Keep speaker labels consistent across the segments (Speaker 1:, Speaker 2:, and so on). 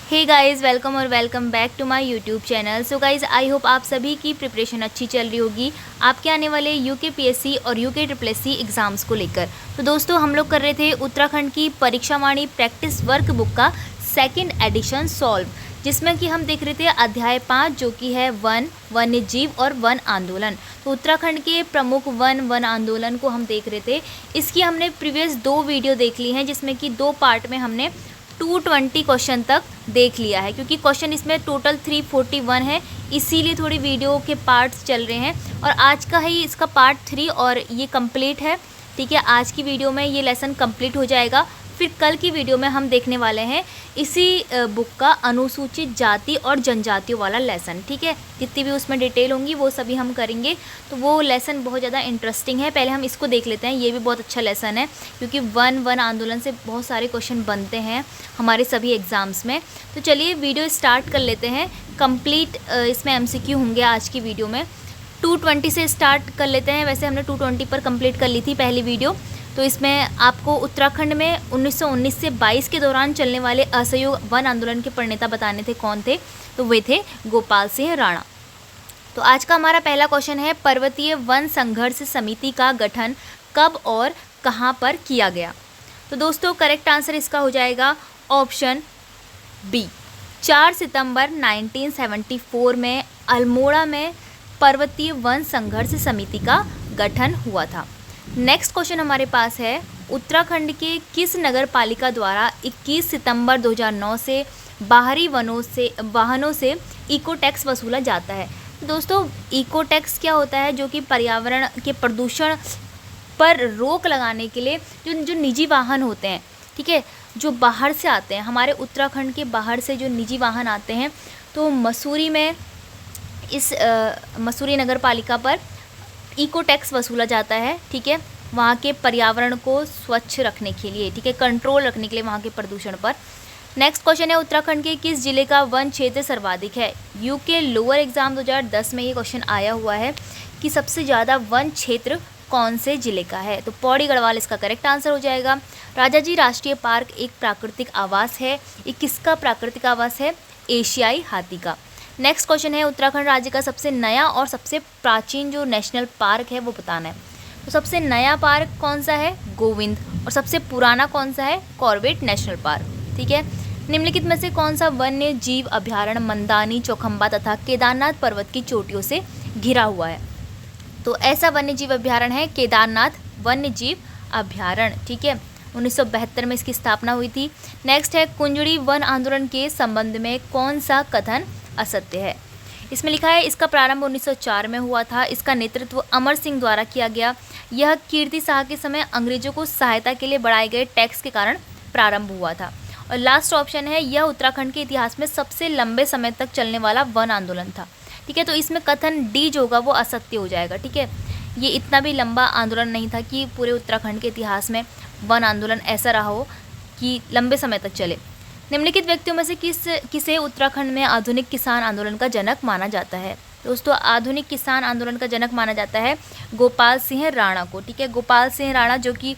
Speaker 1: हे guys, welcome और welcome back to my YouTube channel. So guys, I hope आप सभी की प्रिपरेशन अच्छी चल रही होगी आपके आने वाले यूके पीएससी और यूके ट्रिपल एससी एग्ज़ाम्स को लेकर। तो दोस्तों, हम लोग कर रहे थे उत्तराखंड की परीक्षावाणी प्रैक्टिस वर्क बुक का सेकंड एडिशन सॉल्व, जिसमें कि हम देख रहे थे अध्याय 5 जो कि है वन, वन्य जीव और वन आंदोलन। तो उत्तराखंड के प्रमुख वन आंदोलन को हम देख रहे थे। इसकी हमने प्रीवियस 2 वीडियो देख ली हैं, जिसमें कि 2 पार्ट में हमने 220 क्वेश्चन तक देख लिया है, क्योंकि क्वेश्चन इसमें टोटल 341 है, इसीलिए थोड़ी वीडियो के पार्ट्स चल रहे हैं। और आज का ही इसका पार्ट 3 और ये कंप्लीट है। ठीक है, आज की वीडियो में ये लेसन कंप्लीट हो जाएगा। फिर कल की वीडियो में हम देखने वाले हैं इसी बुक का अनुसूचित जाति और जनजातियों वाला लेसन। ठीक है, जितनी भी उसमें डिटेल होंगी वो सभी हम करेंगे। तो वो लेसन बहुत ज़्यादा इंटरेस्टिंग है। पहले हम इसको देख लेते हैं। ये भी बहुत अच्छा लेसन है, क्योंकि वन आंदोलन से बहुत सारे क्वेश्चन बनते हैं हमारे सभी एग्ज़ाम्स में। तो चलिए वीडियो स्टार्ट कर लेते हैं। कंप्लीट इसमें एमसीक्यू होंगे आज की वीडियो में। 220 से स्टार्ट कर लेते हैं। वैसे हमने 220 पर कंप्लीट कर ली थी पहली वीडियो। तो इसमें आपको उत्तराखंड में 1919 से 22 के दौरान चलने वाले असहयोग वन आंदोलन के प्रणेता बताने थे कौन थे। तो वे थे गोपाल सिंह राणा। तो आज का हमारा पहला क्वेश्चन है, पर्वतीय वन संघर्ष समिति का गठन कब और कहां पर किया गया। तो दोस्तों, करेक्ट आंसर इसका हो जाएगा ऑप्शन बी। 4 सितंबर 1974 में अल्मोड़ा में पर्वतीय वन संघर्ष समिति का गठन हुआ था। नेक्स्ट क्वेश्चन हमारे पास है, उत्तराखंड के किस नगर पालिका द्वारा 21 सितंबर 2009 से बाहरी वाहनों से इको टैक्स वसूला जाता है। दोस्तों, इको टैक्स क्या होता है? जो कि पर्यावरण के प्रदूषण पर रोक लगाने के लिए जो निजी वाहन होते हैं, ठीक है, जो बाहर से आते हैं, हमारे उत्तराखंड के बाहर से जो निजी वाहन आते हैं, तो मसूरी में इस मसूरी नगर पालिका पर इको टैक्स वसूला जाता है। ठीक है, वहाँ के पर्यावरण को स्वच्छ रखने के लिए, ठीक है, कंट्रोल रखने के लिए वहाँ के प्रदूषण पर। नेक्स्ट क्वेश्चन है, उत्तराखंड के किस जिले का वन क्षेत्र सर्वाधिक है। यूके लोअर एग्जाम 2010 में ये क्वेश्चन आया हुआ है कि सबसे ज़्यादा वन क्षेत्र कौन से जिले का है। तो पौड़ी गढ़वाल इसका करेक्ट आंसर हो जाएगा। राजाजी राष्ट्रीय पार्क एक प्राकृतिक आवास है। ये किसका प्राकृतिक आवास है? एशियाई हाथी का। नेक्स्ट क्वेश्चन है, उत्तराखंड राज्य का सबसे नया और सबसे प्राचीन जो नेशनल पार्क है वो बताना है। तो सबसे नया पार्क कौन सा है? गोविंद। और सबसे पुराना कौन सा है? Corbett national park. ठीक है, निम्नलिखित में से कौन सा वन्य जीव अभ्यारण्य मंदानी, चौखंबा तथा केदारनाथ पर्वत की चोटियों से घिरा हुआ है? तो ऐसा वन्य जीव अभ्यारण्य है केदारनाथ वन्य जीव अभ्यारण्य। ठीक है, 1972 में इसकी स्थापना हुई थी। नेक्स्ट है, कुंजड़ी वन आंदोलन के संबंध में कौन सा कथन असत्य है? इसमें लिखा है, इसका प्रारंभ 1904 में हुआ था। इसका नेतृत्व अमर सिंह द्वारा किया गया। यह कीर्ति शाह के समय अंग्रेजों को सहायता के लिए बढ़ाए गए टैक्स के कारण प्रारंभ हुआ था। और लास्ट ऑप्शन है, यह उत्तराखंड के इतिहास में सबसे लंबे समय तक चलने वाला वन आंदोलन था। ठीक है, तो इसमें कथन डी जो होगा वो असत्य हो जाएगा। ठीक है, ये इतना भी लंबा आंदोलन नहीं था कि पूरे उत्तराखंड के इतिहास में वन आंदोलन ऐसा रहा हो कि लंबे समय तक चले। निम्नलिखित व्यक्तियों में से किसे उत्तराखंड में आधुनिक किसान आंदोलन का जनक माना जाता है? दोस्तों, आधुनिक किसान आंदोलन का जनक माना जाता है गोपाल सिंह राणा को। ठीक है, गोपाल सिंह राणा जो कि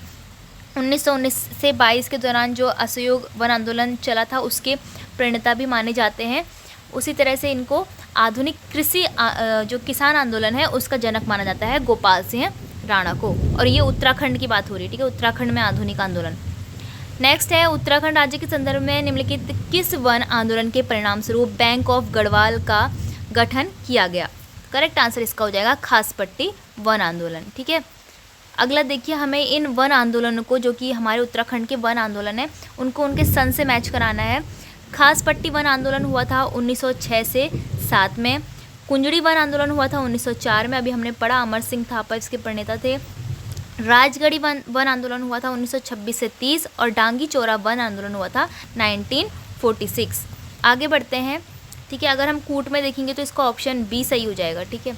Speaker 1: 1919 से 22 के दौरान जो असहयोग वन आंदोलन चला था उसके प्रणेता भी माने जाते हैं। उसी तरह से इनको आधुनिक कृषि जो किसान आंदोलन है उसका जनक माना जाता है गोपाल सिंह राणा को। और ये उत्तराखंड की बात हो रही है। ठीक है, उत्तराखंड में आधुनिक आंदोलन। नेक्स्ट है, उत्तराखंड राज्य के संदर्भ में निम्नलिखित किस वन आंदोलन के परिणाम स्वरूप बैंक ऑफ गढ़वाल का गठन किया गया? करेक्ट आंसर इसका हो जाएगा खासपट्टी वन आंदोलन। ठीक है, अगला देखिए, हमें इन वन आंदोलनों को, जो कि हमारे उत्तराखंड के वन आंदोलन है, उनको उनके सन से मैच कराना है। खासपट्टी वन आंदोलन हुआ था 1906 से 7 में। कुंजड़ी वन आंदोलन हुआ था 1904 में, अभी हमने पढ़ा, अमर सिंह थापा इसके प्रणेता थे। राजगढ़ी वन आंदोलन हुआ था 1926 से 30 और डांगी चौरा वन आंदोलन हुआ था 1946। आगे बढ़ते हैं। ठीक है, अगर हम कूट में देखेंगे तो इसका ऑप्शन बी सही हो जाएगा। ठीक है,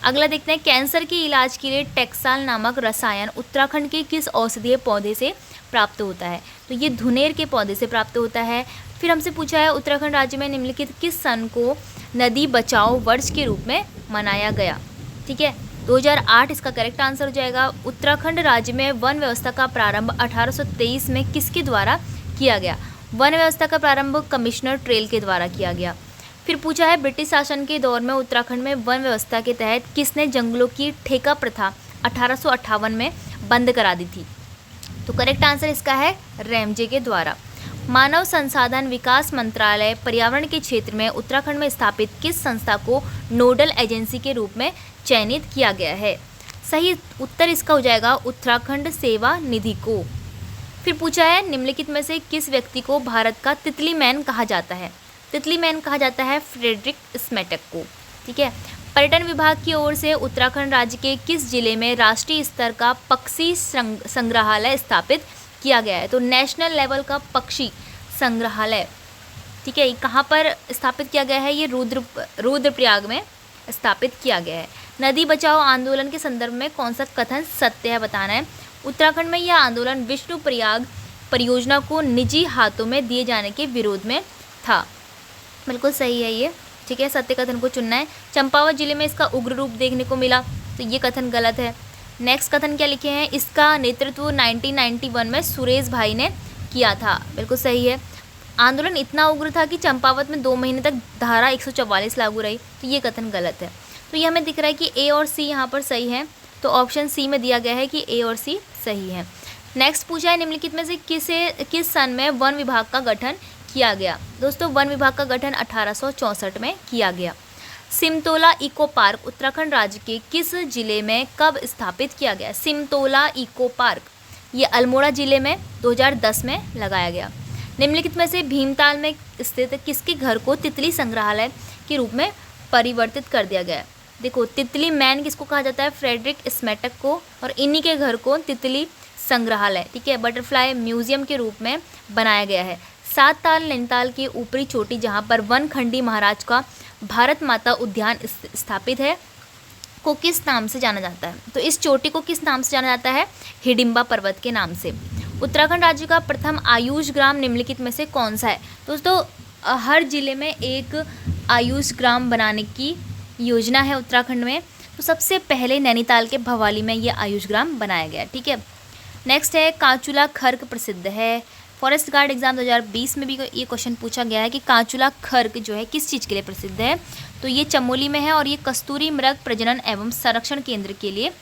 Speaker 1: अगला देखते हैं, कैंसर के इलाज के लिए टेक्साल नामक रसायन उत्तराखंड के किस औषधीय पौधे से प्राप्त होता है? तो ये धुनेर के पौधे से प्राप्त होता है। फिर हमसे पूछा है, उत्तराखंड राज्य में निम्नलिखित किस सन को नदी बचाओ वर्ष के रूप में मनाया गया? ठीक है, 2008 इसका करेक्ट आंसर हो जाएगा। उत्तराखंड राज्य में वन व्यवस्था का प्रारंभ 1823 में किसके द्वारा किया गया? वन व्यवस्था का प्रारंभ कमिश्नर ट्रेल के द्वारा किया गया। फिर पूछा है ब्रिटिश शासन के दौर में उत्तराखंड में वन व्यवस्था के तहत किसने जंगलों की ठेका प्रथा 1858 में बंद करा दी थी। तो करेक्ट आंसर इसका है रैमजे के द्वारा। मानव संसाधन विकास मंत्रालय पर्यावरण के क्षेत्र में उत्तराखंड में स्थापित किस संस्था को नोडल एजेंसी के रूप में चयनित किया गया है। सही उत्तर इसका हो जाएगा उत्तराखंड सेवा निधि को। फिर पूछा है निम्नलिखित में से किस व्यक्ति को भारत का तितली मैन कहा जाता है। तितली मैन कहा जाता है फ्रेडरिक स्मेटक को। ठीक है। पर्यटन विभाग की ओर से उत्तराखंड राज्य के किस जिले में राष्ट्रीय स्तर का पक्षी संग्रहालय स्थापित किया गया है। तो नेशनल लेवल का पक्षी संग्रहालय, ठीक है, कहाँ पर स्थापित किया गया है, ये रुद्रप्रयाग में स्थापित किया गया है। नदी बचाओ आंदोलन के संदर्भ में कौन सा कथन सत्य है बताना है। उत्तराखंड में यह आंदोलन विष्णु प्रयाग परियोजना को निजी हाथों में दिए जाने के विरोध में था। बिल्कुल सही है ये, ठीक है, सत्य कथन को चुनना है। चंपावत जिले में इसका उग्र रूप देखने को मिला, तो ये कथन गलत है। नेक्स्ट कथन क्या लिखे हैं, इसका नेतृत्व 1991 में सुरेश भाई ने किया था। बिल्कुल सही है। आंदोलन इतना उग्र था कि चंपावत में 2 महीने तक धारा 144 लागू रही, तो ये कथन गलत है। तो ये हमें दिख रहा है कि ए और सी यहाँ पर सही है, तो ऑप्शन सी में दिया गया है कि ए और सी सही है। नेक्स्ट पूछा है निम्नलिखित में से किस सन में वन विभाग का गठन किया गया। दोस्तों वन विभाग का गठन 1864 में किया गया। सिमतोला इको पार्क उत्तराखंड राज्य के किस जिले में कब स्थापित किया गया। सिमतोला इको पार्क ये अल्मोड़ा जिले में 2010 में लगाया गया। निम्नलिखित में से भीमताल में स्थित किसके घर को तितली संग्रहालय के रूप में परिवर्तित कर दिया गया है। देखो तितली मैन किसको कहा जाता है, फ्रेडरिक स्मेटक को, और इन्हीं के घर को तितली संग्रहालय, ठीक है, बटरफ्लाई म्यूजियम के रूप में बनाया गया है। 7 ताल नैनीताल की ऊपरी चोटी जहां पर वनखंडी महाराज का भारत माता उद्यान स्थापित है को किस नाम से जाना जाता है। तो इस चोटी को किस नाम से जाना जाता है, हिडिंबा पर्वत के नाम से। उत्तराखंड राज्य का प्रथम आयुष ग्राम निम्नलिखित में से कौन सा है। दोस्तों हर जिले में एक आयुष ग्राम बनाने की योजना है उत्तराखंड में, तो सबसे पहले नैनीताल के भवाली में ये आयुष ग्राम बनाया गया। ठीक है। नेक्स्ट है कांचुला खर्क प्रसिद्ध है। फॉरेस्ट गार्ड एग्जाम 2020 में भी ये क्वेश्चन पूछा गया है कि कांचुला खर्क जो है किस चीज़ के लिए प्रसिद्ध है। तो ये चमोली में है और ये कस्तूरी मृग प्रजनन एवं संरक्षण केंद्र के लिए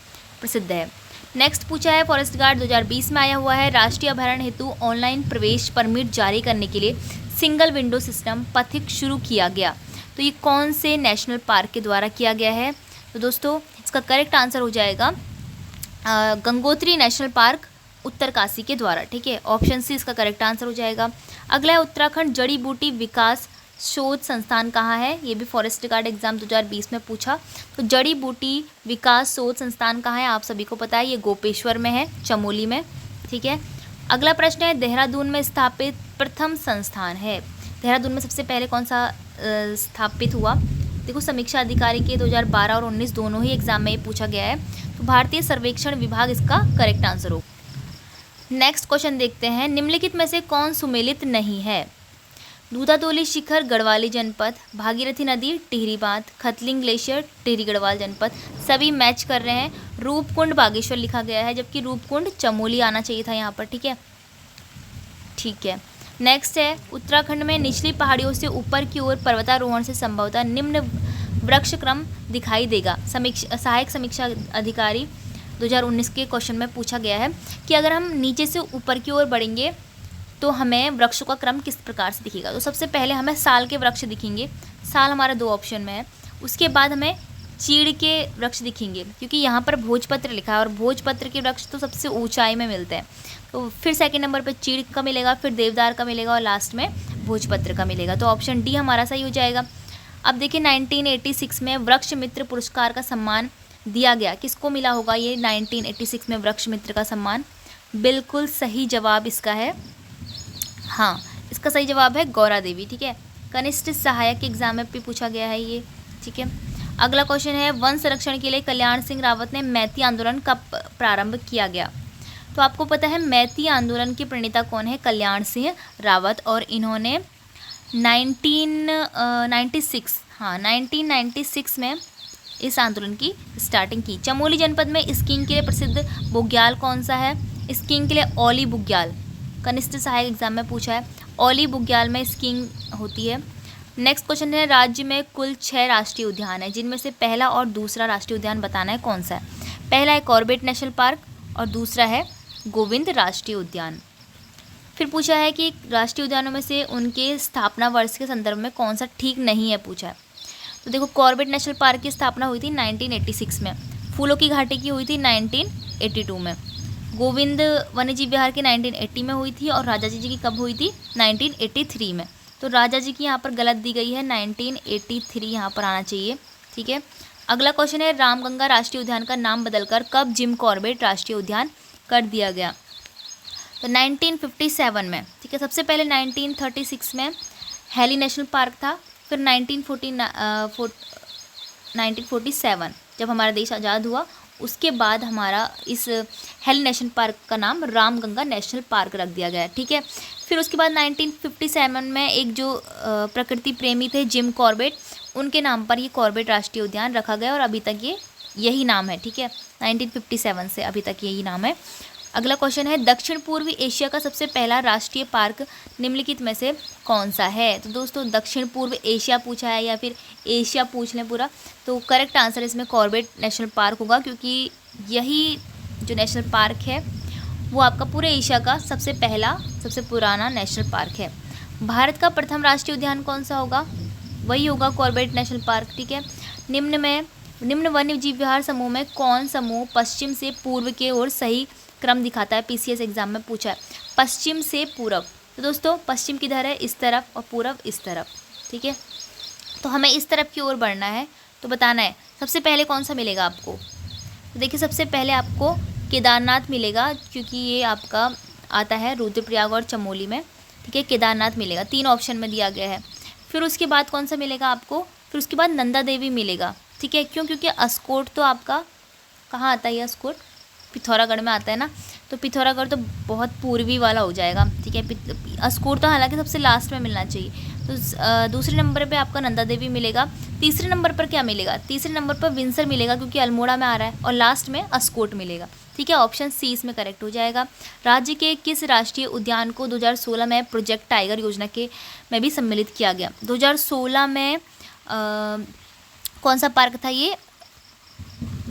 Speaker 1: प्रसिद्ध है। नेक्स्ट पूछा है फॉरेस्ट गार्ड 2020 में आया हुआ है राष्ट्रीय अभयारण्य हेतु ऑनलाइन प्रवेश परमिट जारी करने के लिए सिंगल विंडो सिस्टम पथिक शुरू किया गया। तो ये कौन से नेशनल पार्क के द्वारा किया गया है। तो दोस्तों इसका करेक्ट आंसर हो जाएगा गंगोत्री नेशनल पार्क उत्तरकाशी के द्वारा। ठीक है, ऑप्शन सी इसका करेक्ट आंसर हो जाएगा। अगला है उत्तराखंड जड़ी बूटी विकास शोध संस्थान कहाँ है। ये भी फॉरेस्ट गार्ड एग्जाम 2020 में पूछा। तो जड़ी बूटी विकास शोध संस्थान कहाँ है, आप सभी को पता है, ये गोपेश्वर में है, चमोली में। ठीक है। अगला प्रश्न है देहरादून में स्थापित प्रथम संस्थान है। देहरादून में सबसे पहले कौन सा स्थापित हुआ। देखो समीक्षा अधिकारी के 2012 और 19 दोनों ही एग्जाम में ये पूछा गया है, तो भारतीय सर्वेक्षण विभाग इसका करेक्ट आंसर हो। नेक्स्ट क्वेश्चन देखते हैं निम्नलिखित में से कौन सुमेलित नहीं है। दूधातोली शिखर गढ़वाली जनपद, भागीरथी नदी टिहरी बांध, खतलिंग ग्लेशियर टिहरी गढ़वाल जनपद, सभी मैच कर रहे हैं। रूपकुंड बागेश्वर लिखा गया है, जबकि रूपकुंड चमोली आना चाहिए था यहाँ पर। ठीक है, ठीक है। नेक्स्ट है उत्तराखंड में निचली पहाड़ियों से ऊपर की ओर पर्वतारोहण से संभवतः निम्न वृक्ष क्रम दिखाई देगा। सहायक समीक्षा अधिकारी 2019 के क्वेश्चन में पूछा गया है कि अगर हम नीचे से ऊपर की ओर बढ़ेंगे तो हमें वृक्षों का क्रम किस प्रकार से दिखेगा। तो सबसे पहले हमें साल के वृक्ष दिखेंगे, साल हमारा 2 ऑप्शन में है। उसके बाद हमें चीड़ के वृक्ष दिखेंगे, क्योंकि यहाँ पर भोजपत्र लिखा है और भोजपत्र के वृक्ष तो सबसे ऊंचाई में मिलते हैं। तो फिर सेकंड नंबर पे चीड़ का मिलेगा, फिर देवदार का मिलेगा और लास्ट में भोजपत्र का मिलेगा। तो ऑप्शन डी हमारा सही हो जाएगा। अब देखिए 1986 में वृक्ष मित्र पुरस्कार का सम्मान दिया गया, किसको मिला होगा ये 1986 में वृक्ष मित्र का सम्मान। बिल्कुल सही जवाब इसका है, हाँ इसका सही जवाब है गौरा देवी। ठीक है, कनिष्ठ सहायक के एग्जाम में भी पूछा गया है ये। ठीक है। अगला क्वेश्चन है वन संरक्षण के लिए कल्याण सिंह रावत ने मैती आंदोलन कब प्रारंभ किया गया। तो आपको पता है मैती आंदोलन के प्रणेता कौन है, कल्याण सिंह रावत, और इन्होंने 1996 में इस आंदोलन की स्टार्टिंग की। चमोली जनपद में स्कीइंग के लिए प्रसिद्ध बुग्याल कौन सा है। स्कीइंग के लिए ओली बुग्याल, कनिष्ठ सहायक एग्जाम में पूछा है। ओली बुग्याल में स्कीइंग होती है। नेक्स्ट क्वेश्चन है, राज्य में कुल 6 राष्ट्रीय उद्यान है, जिनमें से पहला और दूसरा राष्ट्रीय उद्यान बताना है कौन सा है। पहला है कॉर्बेट नेशनल पार्क और दूसरा है गोविंद राष्ट्रीय उद्यान। फिर पूछा है कि राष्ट्रीय उद्यानों में से उनके स्थापना वर्ष के संदर्भ में कौन सा ठीक नहीं है पूछा है। तो देखो, कॉर्बेट नेशनल पार्क की स्थापना हुई थी 1986 में, फूलों की घाटी की हुई थी 1982 में, गोविंद वन्यजीव विहार की 1980 में हुई थी और राजाजी जी की कब हुई थी 1983 में। तो राजा जी की यहाँ पर गलत दी गई है, 1983 यहाँ पर आना चाहिए। ठीक है, अगला क्वेश्चन है, रामगंगा राष्ट्रीय उद्यान का नाम बदलकर कब जिम कॉर्बेट राष्ट्रीय उद्यान कर दिया गया। तो 1957 में। ठीक है, सबसे पहले 1936 में हेली नेशनल पार्क था, फिर 1947 जब हमारा देश आज़ाद हुआ उसके बाद हमारा इस हेली नेशनल पार्क का नाम रामगंगा नेशनल पार्क रख दिया गया। ठीक है, फिर उसके बाद 1957 में एक जो प्रकृति प्रेमी थे जिम कॉर्बेट, उनके नाम पर ये कॉर्बेट राष्ट्रीय उद्यान रखा गया और अभी तक ये यही नाम है। ठीक है, 1957 से अभी तक यही नाम है। अगला क्वेश्चन है, दक्षिण पूर्वी एशिया का सबसे पहला राष्ट्रीय पार्क निम्नलिखित में से कौन सा है। तो दोस्तों, दक्षिण पूर्व एशिया पूछा है या फिर एशिया पूछ लें पूरा, तो करेक्ट आंसर इसमें कॉर्बेट नेशनल पार्क होगा, क्योंकि यही जो नेशनल पार्क है वो आपका पूरे एशिया का सबसे पहला सबसे पुराना नेशनल पार्क है। भारत का प्रथम राष्ट्रीय उद्यान कौन सा होगा, वही होगा कॉर्बेट नेशनल पार्क। ठीक है, निम्न वन्य जीव विहार समूह में कौन समूह पश्चिम से पूर्व के ओर सही क्रम दिखाता है। पीसीएस एग्जाम में पूछा है, पश्चिम से पूरब। तो दोस्तों, पश्चिम किधर है, इस तरफ, और पूरब इस तरफ। ठीक है, तो हमें इस तरफ की ओर बढ़ना है, तो बताना है सबसे पहले कौन सा मिलेगा आपको। तो देखिए, सबसे पहले आपको केदारनाथ मिलेगा, क्योंकि ये आपका आता है रुद्रप्रयाग और चमोली में। ठीक है, केदारनाथ मिलेगा, 3 ऑप्शन में दिया गया है। फिर उसके बाद कौन सा मिलेगा आपको, फिर उसके बाद नंदा देवी मिलेगा। ठीक है, क्यों, क्योंकि अस्कोट तो आपका कहाँ आता है, ये अस्कोट पिथौरागढ़ में आता है ना, तो पिथौरागढ़ तो बहुत पूर्वी वाला हो जाएगा। ठीक है, अस्कोट तो हालांकि सबसे लास्ट में मिलना चाहिए। तो दूसरे नंबर पे आपका नंदा देवी मिलेगा। तीसरे नंबर पर क्या मिलेगा, तीसरे नंबर पर विंसर मिलेगा, क्योंकि अल्मोड़ा में आ रहा है, और लास्ट में अस्कोट मिलेगा। ठीक है, ऑप्शन सी इसमें करेक्ट हो जाएगा। राज्य के किस राष्ट्रीय उद्यान को 2016 में प्रोजेक्ट टाइगर योजना के में भी सम्मिलित किया गया। 2016 में कौन सा पार्क था ये,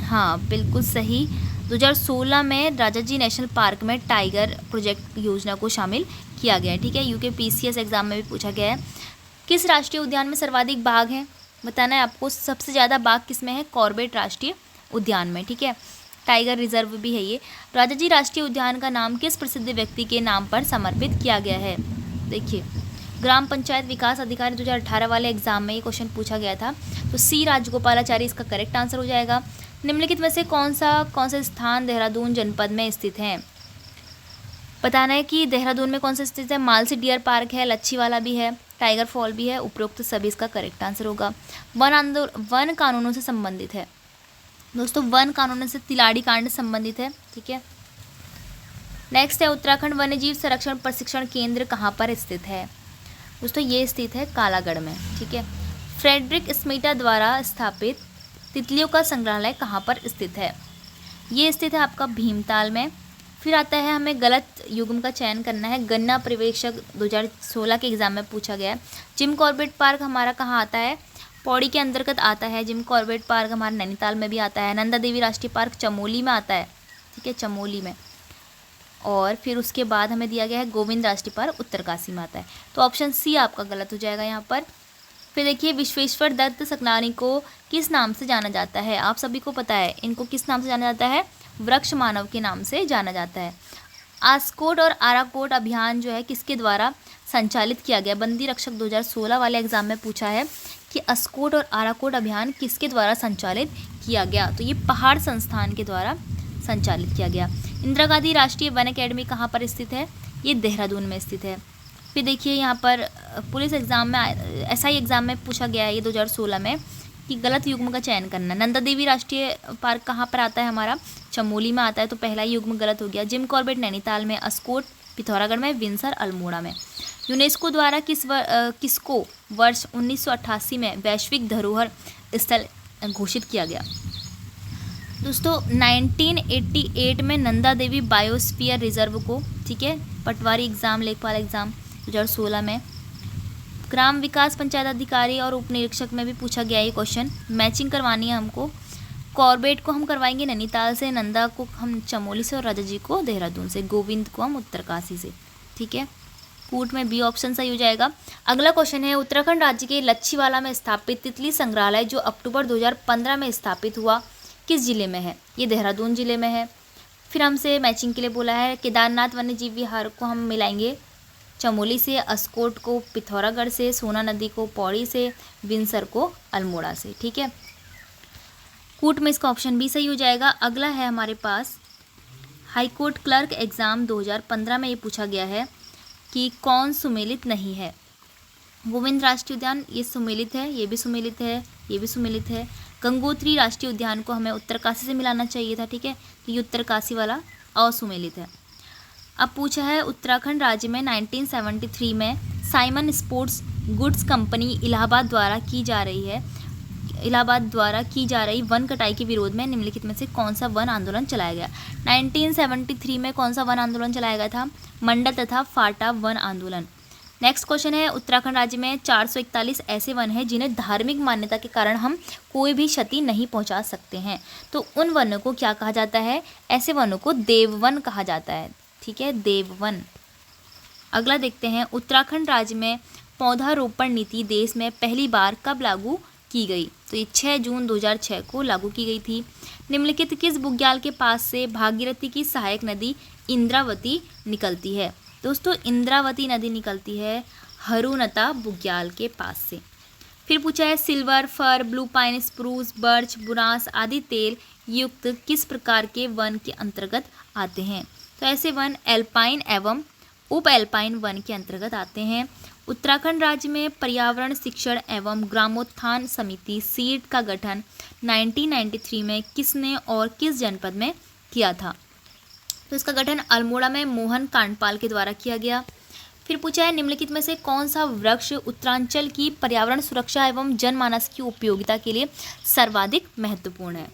Speaker 1: हाँ बिल्कुल सही, 2016 में राजाजी नेशनल पार्क में टाइगर प्रोजेक्ट योजना को शामिल किया गया है। ठीक है, यूके पीसीएस एग्जाम में भी पूछा गया है। किस राष्ट्रीय उद्यान में सर्वाधिक बाघ हैं, बताना है आपको। सबसे ज़्यादा बाघ किस में है, कॉर्बेट राष्ट्रीय उद्यान में। ठीक है, टाइगर रिजर्व भी है ये। राजाजी राष्ट्रीय उद्यान का नाम किस प्रसिद्ध व्यक्ति के नाम पर समर्पित किया गया है। देखिए, ग्राम पंचायत विकास अधिकारी 2018 वाले एग्जाम में ये क्वेश्चन पूछा गया था, तो सी राजगोपालाचारी इसका करेक्ट आंसर हो जाएगा। निम्नलिखित में से कौन सा स्थान देहरादून जनपद में स्थित है, बताना है कि देहरादून में कौन सा स्थित है। मालसी डियर पार्क है, लच्छीवाला भी है, टाइगर फॉल भी है, उपरोक्त सभी इसका करेक्ट आंसर होगा। वन कानूनों से संबंधित है दोस्तों, वन कानूनों से तिलाड़ी कांड संबंधित है। ठीक है, नेक्स्ट है, उत्तराखंड वन्यजीव संरक्षण प्रशिक्षण केंद्र कहाँ पर स्थित है दोस्तों, ये स्थित है कालागढ़ में। ठीक है, फ्रेडरिक स्मिटा द्वारा स्थापित तितलियों का संग्रहालय कहाँ पर स्थित है, ये स्थित है आपका भीमताल में। फिर आता है, हमें गलत युग्म का चयन करना है, गन्ना पर्यवेक्षक 2016 के एग्जाम में पूछा गया है। जिम कॉर्बेट पार्क हमारा कहाँ आता है, पौड़ी के अंतर्गत आता है। जिम कॉर्बेट पार्क हमारा नैनीताल में भी आता है। नंदा देवी राष्ट्रीय पार्क चमोली में आता है। ठीक है, चमोली में। और फिर उसके बाद हमें दिया गया है गोविंद राष्ट्रीय पार्क उत्तरकाशी में आता है, तो ऑप्शन सी आपका गलत हो जाएगा यहाँ पर। फिर देखिए, विश्वेश्वर दत्त सकलानी को किस नाम से जाना जाता है, आप सभी को पता है इनको किस नाम से जाना जाता है, वृक्ष मानव के नाम से जाना जाता है। आस्कोट और आराकोट अभियान जो है किसके द्वारा संचालित किया गया, बंदी रक्षक 2016 वाले एग्जाम में पूछा है कि अस्कोट और आराकोट अभियान किसके द्वारा संचालित किया गया, तो ये पहाड़ संस्थान के द्वारा संचालित किया गया। इंदिरा गांधी राष्ट्रीय वन अकेडमी कहाँ पर स्थित है, ये देहरादून में स्थित है। फिर देखिए, यहाँ पर पुलिस एग्जाम में एसआई एग्जाम में पूछा गया है ये 2016 में कि गलत युग्म का चयन करना। नंदा देवी राष्ट्रीय पार्क कहाँ पर आता है हमारा, चमोली में आता है, तो पहला युग्म गलत हो गया। जिम कॉर्बेट नैनीताल में, अस्कोट पिथौरागढ़ में, विंसर अल्मोड़ा में। यूनेस्को द्वारा किसको वर्ष 1988 में वैश्विक धरोहर स्थल घोषित किया गया दोस्तों, 1988 में नंदा देवी बायोस्फीयर रिजर्व को, ठीक है, पटवारी एग्जाम, लेखपाल एग्जाम, 2016 में। ग्राम विकास पंचायत अधिकारी और उप निरीक्षक में भी पूछा गया ये क्वेश्चन, मैचिंग करवानी है हमको। कॉर्बेट को हम करवाएंगे नैनीताल से, नंदा को हम चमोली से और राजा जी को देहरादून से, गोविंद को हम उत्तरकाशी से। ठीक है, कूट में बी ऑप्शन सही हो जाएगा। अगला क्वेश्चन है, उत्तराखंड राज्य के लच्छीवाला में स्थापित तितली संग्रहालय जो अक्टूबर 2015 में स्थापित हुआ किस जिले में है? ये देहरादून जिले में है। फिर हमसे मैचिंग के लिए बोला है, केदारनाथ वन्यजीव विहार को हम मिलाएंगे चमोली से, अस्कोट को पिथौरागढ़ से, सोना नदी को पौड़ी से, विंसर को अल्मोड़ा से। ठीक है, कूट में इसका ऑप्शन भी सही हो जाएगा। अगला है हमारे पास, हाईकोर्ट क्लर्क एग्ज़ाम 2015 में ये पूछा गया है कि कौन सुमेलित नहीं है? गोविंद राष्ट्रीय उद्यान ये सुमेलित है, ये भी सुमेलित है, ये भी सुमेलित है। गंगोत्री राष्ट्रीय उद्यान को हमें उत्तरकाशी से मिलाना चाहिए था। ठीक है, तो ये उत्तरकाशी वाला असुमेलित है। अब पूछा है, उत्तराखंड राज्य में 1973 में Simon sports goods company Allahabad द्वारा की जा रही वन कटाई के विरोध में निम्नलिखित में से कौन सा वन आंदोलन चलाया गया? 1973 में कौन सा वन आंदोलन चलाया गया था? मंडल तथा फाटा वन आंदोलन। नेक्स्ट क्वेश्चन है, उत्तराखंड राज्य में 441 ऐसे वन हैं जिन्हें धार्मिक मान्यता के कारण हम कोई भी क्षति नहीं पहुंचा सकते हैं, तो उन वनों को क्या कहा जाता है? ऐसे वनों को देववन कहा जाता है। ठीक है, देववन। अगला देखते हैं, उत्तराखंड राज्य में पौधारोपण नीति देश में पहली बार कब लागू की गई? तो ये 6 जून 2006 को लागू की गई थी। निम्नलिखित किस बुग्याल के पास से भागीरथी की सहायक नदी इंद्रावती निकलती है? दोस्तों, इंद्रावती नदी निकलती है हरुनता बुग्याल के पास से। फिर पूछा है, सिल्वर, फर, ब्लू पाइन, स्प्रूस, बर्च, बुरांस आदि तेल युक्त किस प्रकार के वन के अंतर्गत आते हैं? तो ऐसे वन एल्पाइन एवं उप एल्पाइन वन के अंतर्गत आते हैं। उत्तराखंड राज्य में पर्यावरण शिक्षण एवं ग्रामोत्थान समिति सीड का गठन 1993 में किसने और किस जनपद में किया था? तो इसका गठन अल्मोड़ा में मोहन कांडपाल के द्वारा किया गया। फिर पूछा है, निम्नलिखित में से कौन सा वृक्ष उत्तरांचल की पर्यावरण सुरक्षा एवं जनमानस की उपयोगिता के लिए सर्वाधिक महत्वपूर्ण है?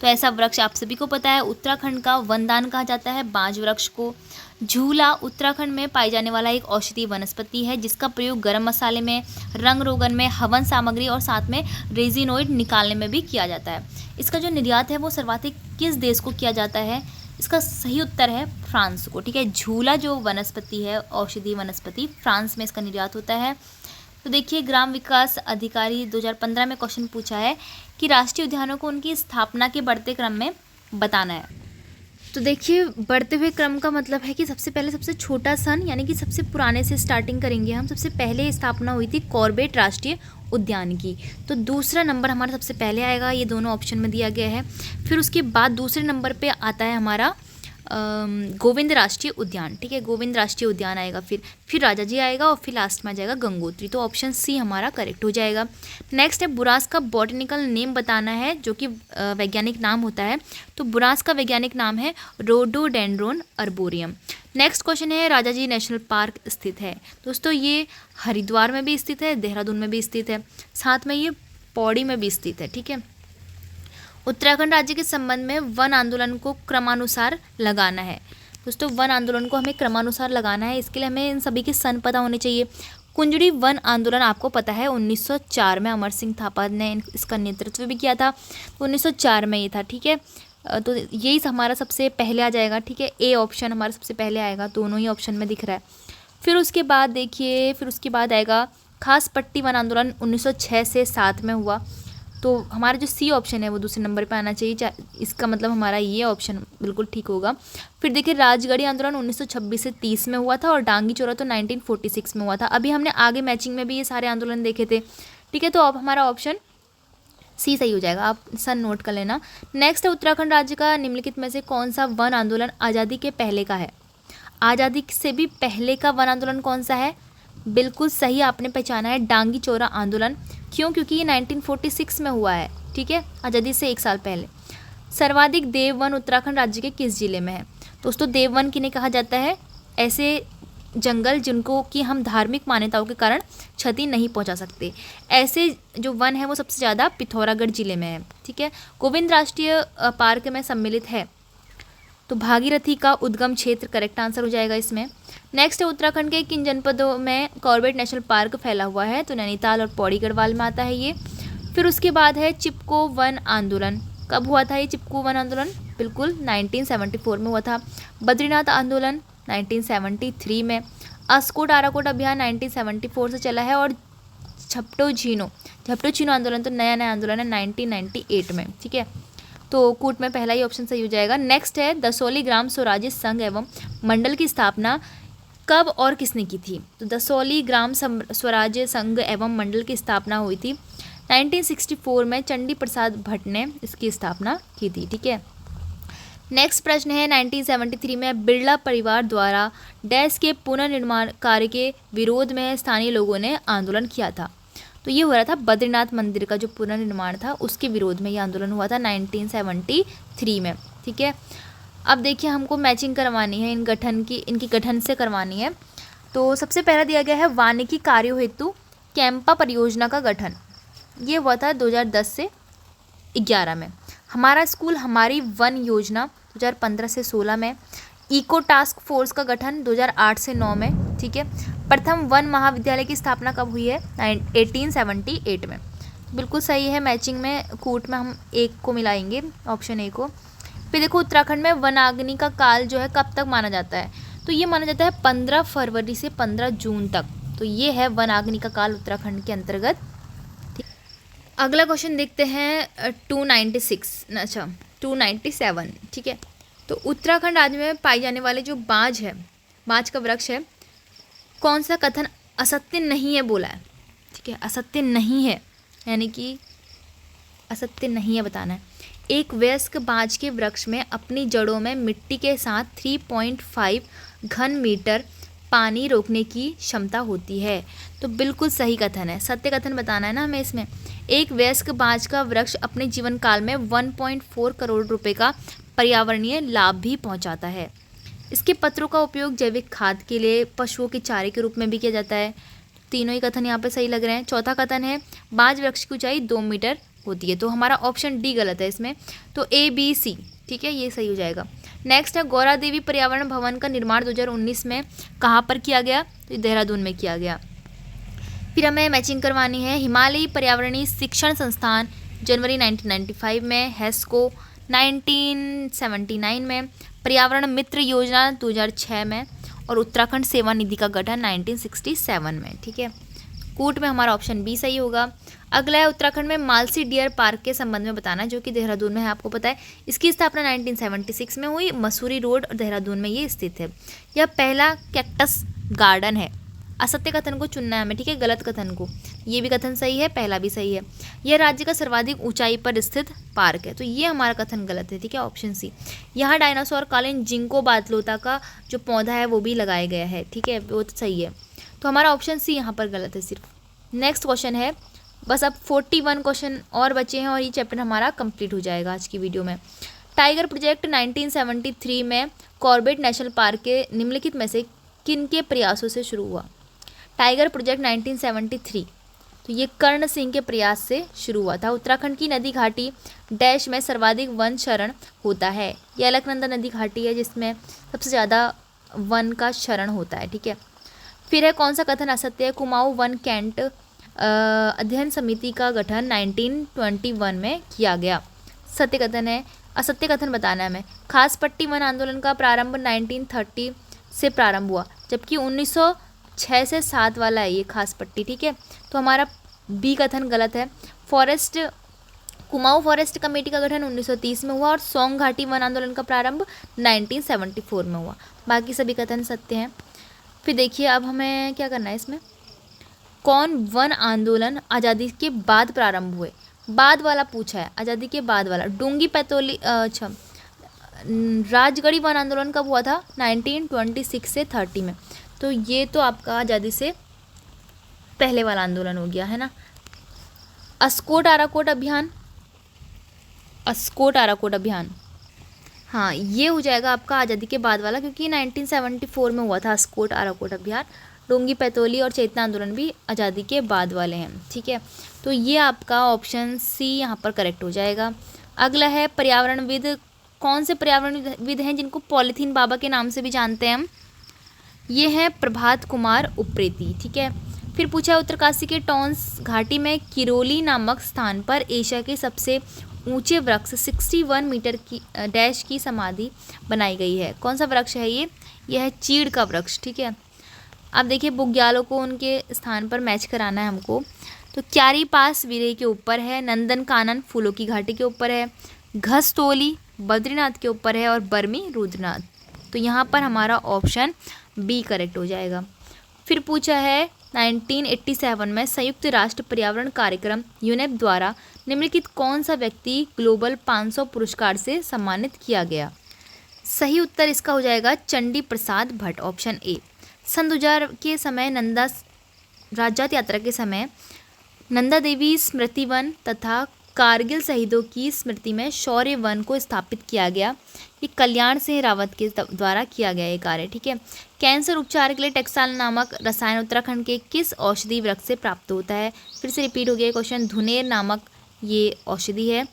Speaker 1: तो ऐसा वृक्ष आप सभी को पता है, उत्तराखंड का वनदान कहा जाता है बांज वृक्ष को। झूला उत्तराखंड में पाई जाने वाला एक औषधीय वनस्पति है जिसका प्रयोग गरम मसाले में, रंग रोगन में, हवन सामग्री और साथ में रेजिनोइड निकालने में भी किया जाता है। इसका जो निर्यात है वो सर्वाधिक किस देश को किया जाता है? इसका सही उत्तर है फ्रांस को। ठीक है, झूला जो वनस्पति है, औषधीय वनस्पति, फ्रांस में इसका निर्यात होता है। तो देखिए, ग्राम विकास अधिकारी 2015 में क्वेश्चन पूछा है कि राष्ट्रीय उद्यानों को उनकी स्थापना के बढ़ते क्रम में बताना है। तो देखिए, बढ़ते हुए क्रम का मतलब है कि सबसे पहले सबसे छोटा सन यानी कि सबसे पुराने से स्टार्टिंग करेंगे हम। सबसे पहले स्थापना हुई थी कॉर्बेट राष्ट्रीय उद्यान की, तो दूसरा नंबर हमारा सबसे पहले आएगा, ये दोनों ऑप्शन में दिया गया है। फिर उसके बाद दूसरे नंबर पे आता है हमारा गोविंद राष्ट्रीय उद्यान। ठीक है, गोविंद राष्ट्रीय उद्यान आएगा, फिर राजा जी आएगा और फिर लास्ट में आ जाएगा गंगोत्री। तो ऑप्शन सी हमारा करेक्ट हो जाएगा। नेक्स्ट है, बुरांस का बॉटनिकल नेम बताना है, जो कि वैज्ञानिक नाम होता है। तो बुरांस का वैज्ञानिक नाम है रोडोडेंड्रोन अर्बोरियम। नेक्स्ट क्वेश्चन है, राजा जी नेशनल पार्क स्थित है? दोस्तों, ये हरिद्वार में भी स्थित है, देहरादून में भी स्थित है, साथ में ये पौड़ी में भी स्थित है। ठीक है, उत्तराखंड राज्य के संबंध में वन आंदोलन को क्रमानुसार लगाना है। दोस्तों, वन आंदोलन को हमें क्रमानुसार लगाना है, इसके लिए हमें इन सभी के सन पता होने चाहिए। कुंजड़ी वन आंदोलन आपको पता है 1904 में अमर सिंह थापा ने इसका नेतृत्व भी किया था, तो 1904 में ये था। ठीक है, तो यही हमारा सबसे पहले आ जाएगा। ठीक है, ए ऑप्शन हमारा सबसे पहले आएगा, दोनों ही ऑप्शन में दिख रहा है। फिर उसके बाद देखिए, फिर उसके बाद आएगा खास पट्टी वन आंदोलन 1906 से 7 में हुआ, तो हमारा जो सी ऑप्शन है वो दूसरे नंबर पे आना चाहिए। इसका मतलब हमारा ये ऑप्शन बिल्कुल ठीक होगा। फिर देखिए, राजगढ़ी आंदोलन 1926 से 30 में हुआ था और डांगी चोरा तो 1946 में हुआ था। अभी हमने आगे मैचिंग में भी ये सारे आंदोलन देखे थे। ठीक है, तो अब हमारा ऑप्शन सी सही हो जाएगा, आप सन नोट कर लेना। नेक्स्ट है, उत्तराखंड राज्य का निम्नलिखित में से कौन सा वन आंदोलन आज़ादी के पहले का है? आज़ादी से भी पहले का वन आंदोलन कौन सा है? बिल्कुल सही आपने पहचाना है, डांगी चोरा आंदोलन। क्यों? क्योंकि ये 1946 में हुआ है। ठीक है, आज़ादी से 1 साल पहले। सर्वाधिक देववन उत्तराखंड राज्य के किस जिले में है? दोस्तों, देववन किन्हें कहा जाता है? ऐसे जंगल जिनको कि हम धार्मिक मान्यताओं के कारण क्षति नहीं पहुंचा सकते, ऐसे जो वन है वो सबसे ज़्यादा पिथौरागढ़ जिले में है। ठीक है, गोविंद राष्ट्रीय पार्क में सम्मिलित है तो भागीरथी का उद्गम क्षेत्र करेक्ट आंसर हो जाएगा इसमें। नेक्स्ट है उत्तराखंड के किन जनपदों में कॉर्बेट नेशनल पार्क फैला हुआ है, तो नैनीताल और पौड़ी गढ़वाल में आता है ये। फिर उसके बाद है चिपको वन आंदोलन, कब हुआ था ये चिपको वन आंदोलन, बिल्कुल 1974 में हुआ था। बद्रीनाथ आंदोलन 1973 में। अस्कोट आराकोट अभियान 1974 से चला है। और झपटो झीनो आंदोलन तो नया आंदोलन है 1998 में, ठीक है। तो कूट में पहला ही ऑप्शन सही हो जाएगा। नेक्स्ट है दसौली ग्राम स्वराज्य संघ एवं मंडल की स्थापना कब और किसने की थी, तो दसौली ग्राम स्वराज्य संघ एवं मंडल की स्थापना हुई थी 1964 में। चंडी प्रसाद भट्ट ने इसकी स्थापना की थी, ठीक है। नेक्स्ट प्रश्न है 1973 में बिरला परिवार द्वारा डैश के पुनर्निर्माण कार्य के विरोध में स्थानीय लोगों ने आंदोलन किया था, तो ये हो रहा था बद्रीनाथ मंदिर का जो पुनर्निर्माण था उसके विरोध में ये आंदोलन हुआ था 1973 में, ठीक है। अब देखिए हमको मैचिंग करवानी है इनकी गठन से करवानी है। तो सबसे पहला दिया गया है वानिकी कार्यों हेतु कैंपा परियोजना का गठन, ये हुआ था 2010 से 11 में। हमारा स्कूल हमारी वन योजना 2015 से 16 में। इको टास्क फोर्स का गठन 2008 से 9 में, ठीक है। प्रथम वन महाविद्यालय की स्थापना कब हुई है 1878 में, बिल्कुल सही है। मैचिंग में कूट में हम एक को मिलाएंगे, ऑप्शन ए को। फिर देखो उत्तराखंड में वनाग्नि का काल जो है कब तक माना जाता है, तो ये माना जाता है 15 फरवरी से 15 जून तक, तो ये है वनाग्नि का काल उत्तराखंड के अंतर्गत। अगला क्वेश्चन देखते हैं 297, ठीक है। तो उत्तराखंड राज्य में पाई जाने वाले जो बाज का वृक्ष है, कौन सा कथन असत्य नहीं है बोला है, ठीक है। असत्य नहीं है यानी कि असत्य नहीं है बताना है। एक वयस्क बाज के वृक्ष में अपनी जड़ों में मिट्टी के साथ 3.5 घन मीटर पानी रोकने की क्षमता होती है, तो बिल्कुल सही कथन है। सत्य कथन बताना है ना हमें इसमें। एक वयस्क बाज का वृक्ष अपने जीवन काल में 1.4 करोड़ रुपए का पर्यावरणीय लाभ भी पहुंचाता है। इसके पत्रों का उपयोग जैविक खाद के लिए, पशुओं के चारे के रूप में भी किया जाता है। तीनों ही कथन यहाँ पे सही लग रहे हैं। चौथा कथन है बाज वृक्ष की ऊंचाई 2 मीटर होती है, तो हमारा ऑप्शन डी गलत है इसमें, तो ए बी सी, ठीक है, ये सही हो जाएगा। नेक्स्ट है गौरा देवी पर्यावरण भवन का निर्माण 2019 में कहाँ पर किया गया, तो देहरादून में किया गया। फिर हमें मैचिंग करवानी है हिमालयी पर्यावरणीय शिक्षण संस्थान जनवरी 1995 में, हेस्को 1979 में, पर्यावरण मित्र योजना 2006 में और उत्तराखंड सेवा निधि का गठन 1967 में, ठीक है। कूट में हमारा ऑप्शन बी सही होगा। अगला है उत्तराखंड में मालसी डियर पार्क के संबंध में बताना, जो कि देहरादून में है, आपको पता है। इसकी स्थापना 1976 में हुई, मसूरी रोड और देहरादून में ये स्थित है। यह पहला कैक्टस गार्डन है। असत्य कथन को चुनना है हमें, ठीक है, गलत कथन को। ये भी कथन सही है, पहला भी सही है। यह राज्य का सर्वाधिक ऊंचाई पर स्थित पार्क है, तो ये हमारा कथन गलत है, ठीक है, ऑप्शन सी। यहाँ डायनासोर कालीन जिंको बादलोता का जो पौधा है वो भी लगाया गया है, ठीक है, वो तो सही है। तो हमारा ऑप्शन सी यहाँ पर गलत है सिर्फ। नेक्स्ट क्वेश्चन है, बस अब 41 क्वेश्चन और बचे हैं और ये चैप्टर हमारा कंप्लीट हो जाएगा आज की वीडियो में। टाइगर प्रोजेक्ट 1973 में कॉर्बेट नेशनल पार्क के निम्नलिखित में से किन के प्रयासों से शुरू हुआ। टाइगर प्रोजेक्ट 1973, तो ये कर्ण सिंह के प्रयास से शुरू हुआ था। उत्तराखंड की नदी घाटी डैश में सर्वाधिक वन शरण होता है। ये अलकनंदा नदी घाटी है जिसमें सबसे ज़्यादा वन का शरण होता है, ठीक है। फिर है कौन सा कथन असत्य है, कुमाऊं वन कैंट अध्ययन समिति का गठन 1921 में किया गया। सत्य कथन है, असत्य कथन बताना है हमें। खास पट्टी वन आंदोलन का प्रारंभ 1930 से प्रारंभ हुआ, जबकि 1906 से 7 वाला है ये खास पट्टी, ठीक है। तो हमारा बी कथन गलत है। कुमाऊं फॉरेस्ट कमेटी का गठन 1930 में हुआ और सोंग घाटी वन आंदोलन का प्रारंभ 1974 में हुआ। बाकी सभी कथन सत्य हैं। फिर देखिए अब हमें क्या करना है इसमें, कौन वन आंदोलन आज़ादी के बाद प्रारंभ हुए, बाद वाला पूछा है, आज़ादी के बाद वाला। डूंगी पैतोली, अच्छा, राजगढ़ी वन आंदोलन कब हुआ था 1926 से 30 में, तो ये तो आपका आज़ादी से पहले वाला आंदोलन हो गया है ना। अस्कोट आराकोट अभियान, हाँ, ये हो जाएगा आपका आज़ादी के बाद वाला, क्योंकि 1974 में हुआ था अस्कोट आराकोट अभियान। डोंगी पैतोली और चेतना आंदोलन भी आज़ादी के बाद वाले हैं, ठीक है। तो ये आपका ऑप्शन सी यहाँ पर करेक्ट हो जाएगा। अगला है पर्यावरणविद कौन से पर्यावरणविद हैं जिनको पॉलीथीन बाबा के नाम से भी जानते हैं हम? ये हैं प्रभात कुमार उप्रेती। ठीक है। फिर पूछा है उत्तरकाशी के टॉन्स घाटी में किरोली नामक स्थान पर एशिया के सबसे ऊंचे वृक्ष 61 मीटर की डैश की समाधि बनाई गई है। कौन सा वृक्ष है ये? यह है चीड़ का वृक्ष। ठीक है। अब देखिए बुग्यालों को उनके स्थान पर मैच कराना है हमको। तो क्यारी पास वीरे के ऊपर है, नंदन कानन फूलों की घाटी के ऊपर है, घसतोली बद्रीनाथ के ऊपर है और बर्मी रुद्रनाथ। तो यहाँ पर हमारा ऑप्शन बी करेक्ट हो जाएगा। फिर पूछा है 1987 में संयुक्त राष्ट्र पर्यावरण कार्यक्रम यूनेप द्वारा निम्नलिखित कौन सा व्यक्ति ग्लोबल 500 पुरस्कार से सम्मानित किया गया? सही उत्तर इसका हो जाएगा चंडी प्रसाद भट्ट, ऑप्शन ए। सन 2000 के समय नंदा राज्यात यात्रा के समय नंदा देवी स्मृति वन तथा कारगिल शहीदों की स्मृति में शौर्य वन को स्थापित किया गया। ये कल्याण सिंह रावत के द्वारा किया गया ये कार्य। ठीक है। कैंसर उपचार के लिए टेक्साल नामक रसायन उत्तराखंड के किस औषधि वृक्ष से प्राप्त होता है? फिर से रिपीट हो गया क्वेश्चन। धुनेर नामक ये औषधि है।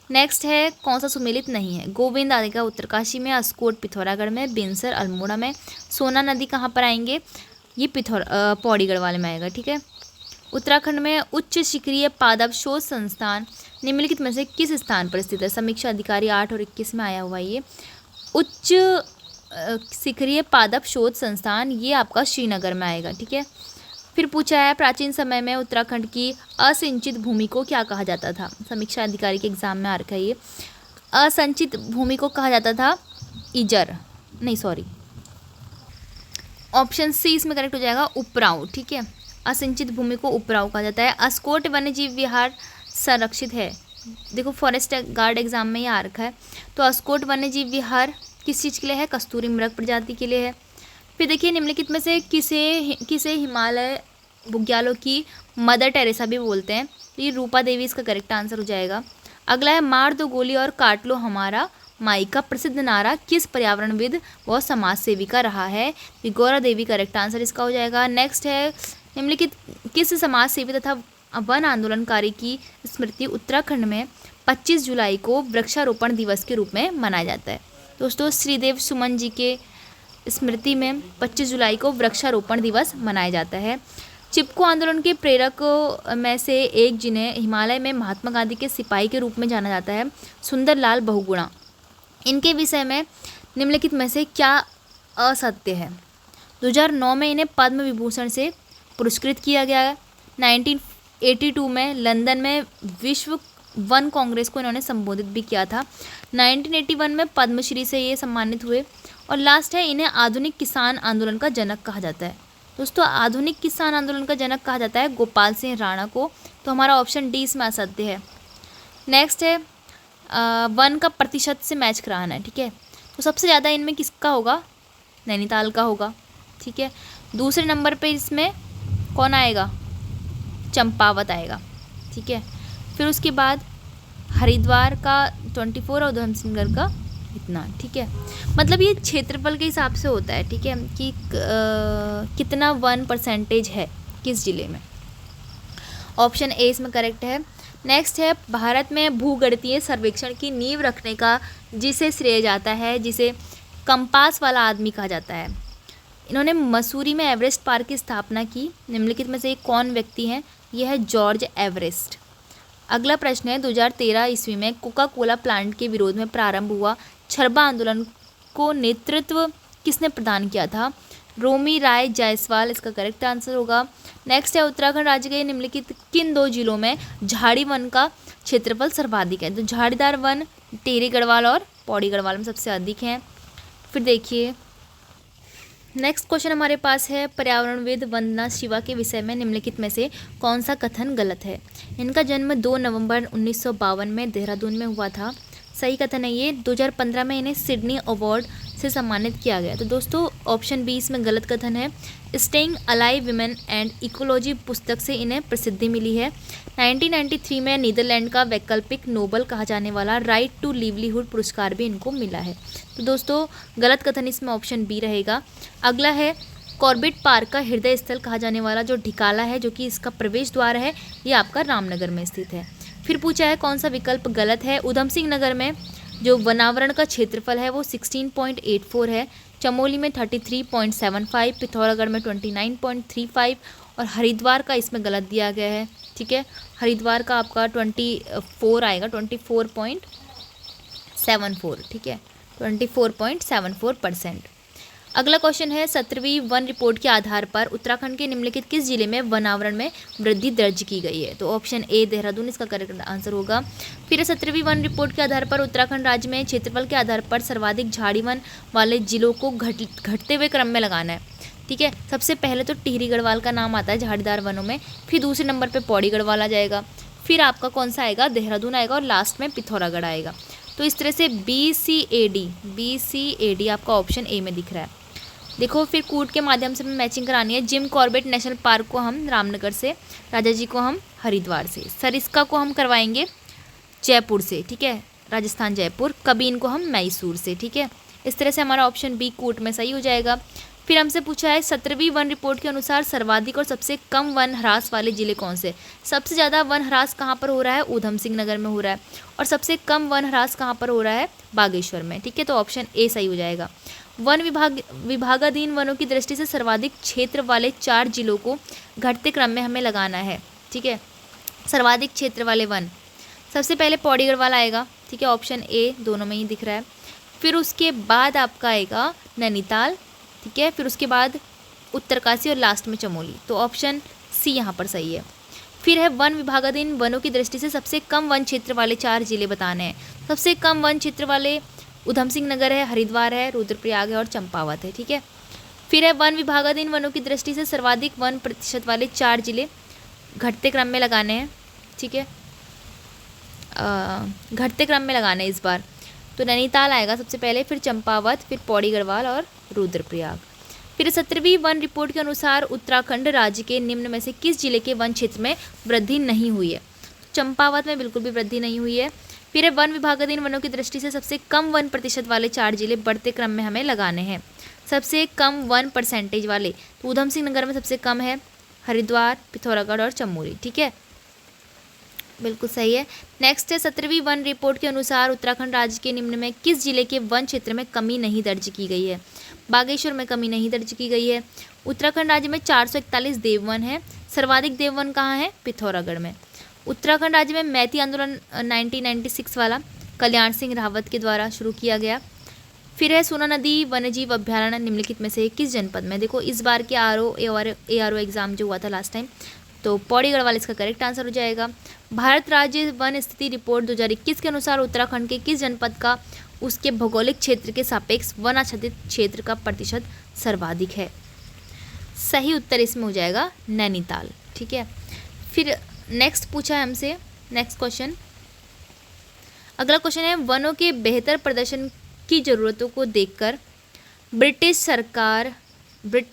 Speaker 1: नेक्स्ट है कौन सा सुमेलित नहीं है? गोविंद आदि का उत्तरकाशी में, अस्कोट पिथौरागढ़ में, बिनसर अल्मोड़ा में। सोना नदी कहाँ पर आएंगे? ये पौड़ी गढ़वाल में आएगा। ठीक है। उत्तराखंड में उच्च शिखरीय पादप शोध संस्थान निम्नलिखित में से किस स्थान पर स्थित है? समीक्षा अधिकारी 8 और 21 में आया हुआ ये उच्च शिखरीय पादप शोध संस्थान, ये आपका श्रीनगर में आएगा। ठीक है। फिर पूछा है प्राचीन समय में उत्तराखंड की असिंचित भूमि को क्या कहा जाता था? समीक्षा अधिकारी के एग्जाम में आ रखा है ये। असंचित भूमि को कहा जाता था ऑप्शन सी इसमें करेक्ट हो जाएगा उपराऊ। ठीक है। असिंचित भूमि को उपराऊ कहा जाता है। अस्कोट वन्यजीव विहार संरक्षित है। देखो फॉरेस्ट गार्ड एग्जाम में ये आ रखा है। तो अस्कोट वन्यजीव विहार किस चीज़ के लिए है? कस्तूरी मृग प्रजाति के लिए है। फिर देखिए निम्नलिखित में से किसे हिमालय बुग्यालों की मदर टेरेसा भी बोलते हैं? तो ये रूपा देवी इसका करेक्ट आंसर हो जाएगा। अगला है मार दो गोली और काट लो हमारा माई का प्रसिद्ध नारा किस पर्यावरणविद व समाज सेविका रहा है? गौरा देवी करेक्ट आंसर इसका हो जाएगा। नेक्स्ट है निम्नलिखित किस समाज सेवी तथा वन आंदोलनकारी की स्मृति उत्तराखंड में 25 जुलाई को वृक्षारोपण दिवस के रूप में मनाया जाता है? दोस्तों श्रीदेव सुमन जी के स्मृति में 25 जुलाई को वृक्षारोपण दिवस मनाया जाता है। चिपको आंदोलन के प्रेरकों में से एक जिन्हें हिमालय में महात्मा गांधी के सिपाही के रूप में जाना जाता है, सुंदरलाल बहुगुणा। इनके विषय में निम्नलिखित में से क्या असत्य है? 2009 में इन्हें पद्म विभूषण से पुरस्कृत किया गया है। 1982 में लंदन में विश्व वन कांग्रेस को इन्होंने संबोधित भी किया था। 1981 में पद्मश्री से ये सम्मानित हुए। और लास्ट है इन्हें आधुनिक किसान आंदोलन का जनक कहा जाता है। दोस्तों आधुनिक किसान आंदोलन का जनक कहा जाता है गोपाल सिंह राणा को। तो हमारा ऑप्शन डी इसमें असत्य है। नेक्स्ट है वन का प्रतिशत से मैच कराना है। ठीक है। तो सबसे ज़्यादा इनमें किसका होगा? नैनीताल का होगा। ठीक है। दूसरे नंबर पे इसमें कौन आएगा? चंपावत आएगा। ठीक है। फिर उसके बाद हरिद्वार का 24 और उधमसिंहगढ़ का इतना। ठीक है। मतलब ये क्षेत्रफल के हिसाब से होता है। ठीक है। कि कितना 1% है किस जिले में। ऑप्शन ए इसमें करेक्ट है। नेक्स्ट है भारत में भूगणितीय सर्वेक्षण की नींव रखने का जिसे श्रेय जाता है, जिसे कंपास वाला आदमी कहा जाता है। इन्होंने मसूरी में एवरेस्ट पार्क की स्थापना की। निम्नलिखित में से एक कौन व्यक्ति हैं? यह है जॉर्ज एवरेस्ट। अगला प्रश्न है 2013 ईस्वी में कोका कोला प्लांट के विरोध में प्रारंभ हुआ छरबा आंदोलन को नेतृत्व किसने प्रदान किया था? रोमी राय जायसवाल इसका करेक्ट आंसर होगा। नेक्स्ट है उत्तराखंड राज्य के निम्नलिखित किन 2 जिलों में झाड़ी वन का क्षेत्रफल सर्वाधिक है? तो झाड़ीदार वन टिहरी गढ़वाल और पौड़ी गढ़वाल में सबसे अधिक हैं। फिर देखिए नेक्स्ट क्वेश्चन हमारे पास है पर्यावरणविद वंदना शिवा के विषय में निम्नलिखित में से कौन सा कथन गलत है? इनका जन्म 2 नवंबर 1952 में देहरादून में हुआ था। सही कथन है ये। 2015 में इन्हें सिडनी अवार्ड से सम्मानित किया गया। तो दोस्तों ऑप्शन बी इसमें गलत कथन है। Staying alive women and ecology पुस्तक से इन्हें प्रसिद्धि मिली है। 1993 में नीदरलैंड का वैकल्पिक नोबल कहा जाने वाला राइट टू लिवलीहुड पुरस्कार भी इनको मिला है। तो दोस्तों गलत कथन इसमें ऑप्शन बी रहेगा। अगला है कॉर्बेट पार्क का हृदय स्थल कहा जाने वाला जो ढिकाला है, जो कि इसका प्रवेश द्वार है, ये आपका रामनगर में स्थित है। फिर पूछा है कौन सा विकल्प गलत है? उधम सिंह नगर में जो वनावरण का क्षेत्रफल है वो 16.84 है, चमोली में 33.75, पिथौरागढ़ में 29.35 और हरिद्वार का इसमें गलत दिया गया है, ठीक है। हरिद्वार का आपका 24 आएगा, 24.74, ठीक है, 24.74%। अगला क्वेश्चन है 17वीं वन रिपोर्ट के आधार पर उत्तराखंड के निम्नलिखित किस जिले में वनावरण में वृद्धि दर्ज की गई है? तो ऑप्शन ए देहरादून इसका करेक्ट आंसर होगा। फिर 17वीं वन रिपोर्ट के आधार पर उत्तराखंड राज्य में क्षेत्रफल के आधार पर सर्वाधिक झाड़ी वन वाले जिलों को घटते हुए क्रम में लगाना है, ठीक है। सबसे पहले तो टिहरी गढ़वाल का नाम आता है झाड़ीदार वनों में, फिर दूसरे नंबर पर पौड़ी गढ़वाल आ जाएगा, फिर आपका कौन सा आएगा, देहरादून आएगा और लास्ट में पिथौरागढ़ आएगा। तो इस तरह से BCAD आपका ऑप्शन ए में दिख रहा है। देखो फिर कूट के माध्यम से हमें मैचिंग करानी है। जिम कॉर्बेट नेशनल पार्क को हम रामनगर से, राजा जी को हम हरिद्वार से, सरिस्का को हम करवाएंगे जयपुर से, ठीक है, राजस्थान जयपुर, कबीन को हम मैसूर से, ठीक है। इस तरह से हमारा ऑप्शन बी कूट में सही हो जाएगा। फिर हमसे पूछा है 17वीं वन रिपोर्ट के अनुसार सर्वाधिक और सबसे कम वन ह्रास वाले जिले कौन से? सबसे ज़्यादा वन ह्रास कहाँ पर हो रहा है? ऊधम सिंह नगर में हो रहा है, और सबसे कम वन ह्रास कहाँ पर हो रहा है? बागेश्वर में, ठीक है। तो ऑप्शन ए सही हो जाएगा। वन विभागाधीन वनों की दृष्टि से सर्वाधिक क्षेत्र वाले 4 जिलों को घटते क्रम में हमें लगाना है, ठीक है। सर्वाधिक क्षेत्र वाले वन, सबसे पहले पौड़ी गढ़वाल आएगा, ठीक है, ऑप्शन ए दोनों में ही दिख रहा है। फिर उसके बाद आपका आएगा नैनीताल, ठीक है, फिर उसके बाद उत्तरकाशी और लास्ट में चमोली। तो ऑप्शन सी यहाँ पर सही है। फिर है वन विभागाधीन वनों की दृष्टि से सबसे कम वन क्षेत्र वाले 4 जिले बताने हैं। सबसे कम वन क्षेत्र वाले ऊधम सिंह नगर है, हरिद्वार है, रुद्रप्रयाग है और चंपावत है, ठीक है। फिर है वन विभागाधीन वनों की दृष्टि से सर्वाधिक वन प्रतिशत वाले 4 जिले घटते क्रम में लगाने हैं, ठीक है, घटते क्रम में लगाने हैं इस बार। तो नैनीताल आएगा सबसे पहले, फिर चंपावत, फिर पौड़ी गढ़वाल और रुद्रप्रयाग। फिर 17वीं वन रिपोर्ट के अनुसार उत्तराखंड राज्य के निम्न में से किस जिले के वन क्षेत्र में वृद्धि नहीं हुई है? चंपावत में बिल्कुल भी वृद्धि नहीं हुई है। फिर है वन विभागाधीन वनों की दृष्टि से सबसे कम वन प्रतिशत वाले 4 जिले बढ़ते क्रम में हमें लगाने हैं। सबसे कम वन परसेंटेज वाले, तो ऊधम सिंह नगर में सबसे कम है, हरिद्वार, पिथौरागढ़ और चमोली, ठीक है, बिल्कुल सही है। नेक्स्ट है 17वीं वन रिपोर्ट के अनुसार उत्तराखंड राज्य के निम्न में किस जिले के वन क्षेत्र में कमी नहीं दर्ज की गई है? बागेश्वर में कमी नहीं दर्ज की गई है। उत्तराखंड राज्य में 441 देववन है, सर्वाधिक देववन कहाँ है? पिथौरागढ़ में। उत्तराखंड राज्य में मैती आंदोलन 1996 वाला कल्याण सिंह रावत के द्वारा शुरू किया गया। फिर है सोना नदी वन्यजीव अभ्यारण्य निम्नलिखित में से किस जनपद में? देखो इस बार के ARO एग्जाम जो हुआ था लास्ट टाइम, तो पौड़ी गढ़वाल इसका करेक्ट आंसर हो जाएगा। भारत राज्य वन स्थिति रिपोर्ट 2021 के अनुसार उत्तराखंड के किस जनपद का उसके भौगोलिक क्षेत्र के सापेक्ष वनाच्छादित क्षेत्र का प्रतिशत सर्वाधिक है? सही उत्तर इसमें हो जाएगा नैनीताल, ठीक है। फिर नेक्स्ट पूछा है हमसे, नेक्स्ट क्वेश्चन, अगला क्वेश्चन है वनों के बेहतर प्रदर्शन की ज़रूरतों को देखकर ब्रिटिश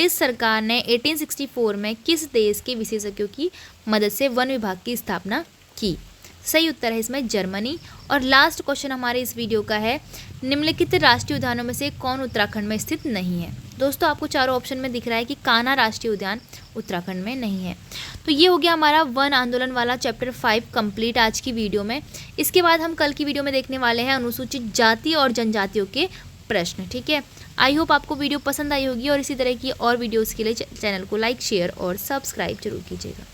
Speaker 1: सरकार ने 1864 में किस देश के विशेषज्ञों की मदद से वन विभाग की स्थापना की? सही उत्तर है इसमें जर्मनी। और लास्ट क्वेश्चन हमारे इस वीडियो का है निम्नलिखित राष्ट्रीय उद्यानों में से कौन उत्तराखंड में स्थित नहीं है? दोस्तों आपको चारों ऑप्शन में दिख रहा है कि कान्हा राष्ट्रीय उद्यान उत्तराखंड में नहीं है। तो ये हो गया हमारा वन आंदोलन वाला चैप्टर 5 कंप्लीट आज की वीडियो में। इसके बाद हम कल की वीडियो में देखने वाले हैं अनुसूचित जाति और जनजातियों के प्रश्न, ठीक है। आई होप आपको वीडियो पसंद आई होगी और इसी तरह की और वीडियोज़ के लिए चैनल को लाइक, शेयर और सब्सक्राइब जरूर कीजिएगा।